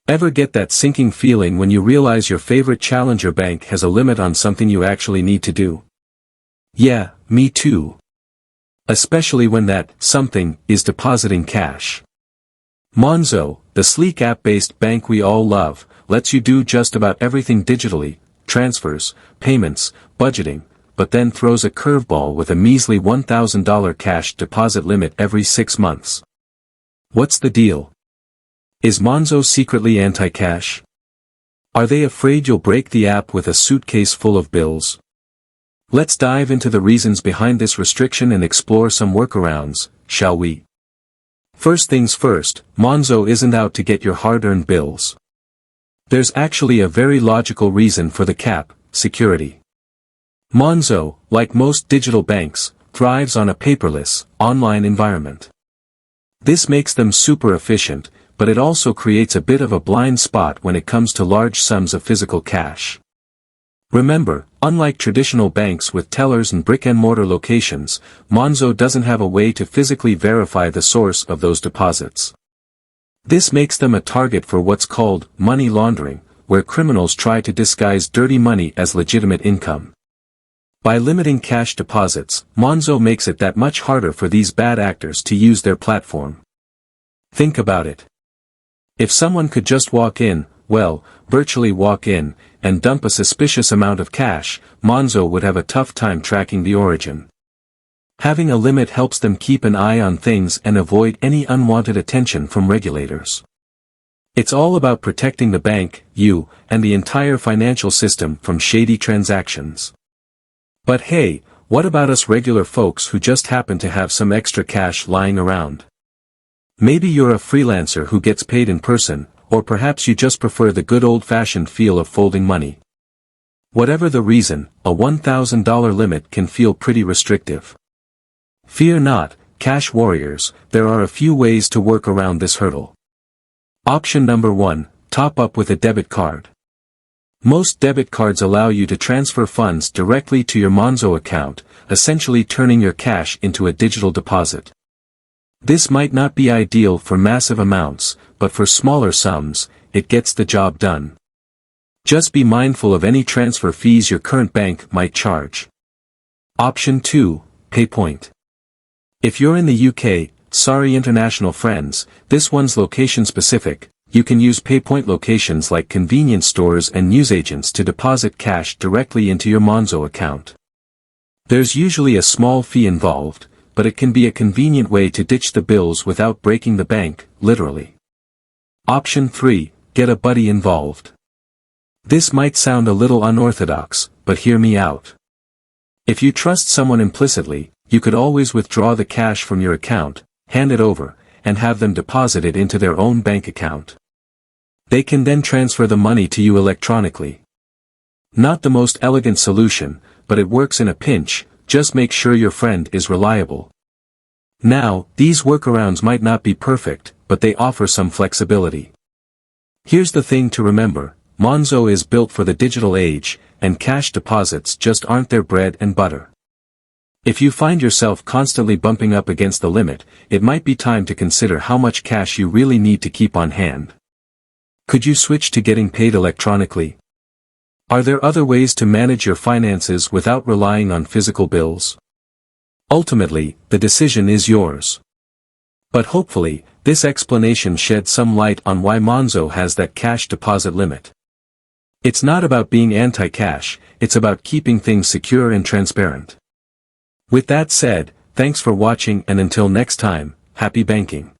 Ever get that sinking feeling when you realize your favorite challenger bank has a limit on something you actually need to do? Yeah, me too. Especially when that something is depositing cash. Monzo, the sleek app-based bank we all love, lets you do just about everything digitally, transfers, payments, budgeting, but then throws a curveball with a measly $1,000 cash deposit limit every 6 months. What's the deal? Is Monzo secretly anti-cash? Are they afraid you'll break the app with a suitcase full of bills? Let's dive into the reasons behind this restriction and explore some workarounds, shall we? First things first, Monzo isn't out to get your hard-earned bills. There's actually a very logical reason for the cap: security. Monzo, like most digital banks, thrives on a paperless, online environment. This makes them super efficient, but it also creates a bit of a blind spot when it comes to large sums of physical cash. Remember, unlike traditional banks with tellers and brick-and-mortar locations, Monzo doesn't have a way to physically verify the source of those deposits. This makes them a target for what's called money laundering, where criminals try to disguise dirty money as legitimate income. By limiting cash deposits, Monzo makes it that much harder for these bad actors to use their platform. Think about it. If someone could just walk in, well, virtually walk in, and dump a suspicious amount of cash, Monzo would have a tough time tracking the origin. Having a limit helps them keep an eye on things and avoid any unwanted attention from regulators. It's all about protecting the bank, you, and the entire financial system from shady transactions. But hey, what about us regular folks who just happen to have some extra cash lying around? Maybe you're a freelancer who gets paid in person, or perhaps you just prefer the good old-fashioned feel of folding money. Whatever the reason, a $1,000 limit can feel pretty restrictive. Fear not, cash warriors, there are a few ways to work around this hurdle. Option number 1, top up with a debit card. Most debit cards allow you to transfer funds directly to your Monzo account, essentially turning your cash into a digital deposit. This might not be ideal for massive amounts, but for smaller sums, it gets the job done. Just be mindful of any transfer fees your current bank might charge. Option 2, PayPoint. If you're in the UK, sorry international friends, this one's location specific. You can use PayPoint locations like convenience stores and newsagents to deposit cash directly into your Monzo account. There's usually a small fee involved, but it can be a convenient way to ditch the bills without breaking the bank, literally. Option 3, get a buddy involved. This might sound a little unorthodox, but hear me out. If you trust someone implicitly, you could always withdraw the cash from your account, hand it over, and have them deposit it into their own bank account. They can then transfer the money to you electronically. Not the most elegant solution, but it works in a pinch. Just make sure your friend is reliable. Now, these workarounds might not be perfect, but they offer some flexibility. Here's the thing to remember, Monzo is built for the digital age, and cash deposits just aren't their bread and butter. If you find yourself constantly bumping up against the limit, it might be time to consider how much cash you really need to keep on hand. Could you switch to getting paid electronically? Are there other ways to manage your finances without relying on physical bills? Ultimately, the decision is yours. But hopefully, this explanation sheds some light on why Monzo has that cash deposit limit. It's not about being anti-cash, it's about keeping things secure and transparent. With that said, thanks for watching and until next time, happy banking.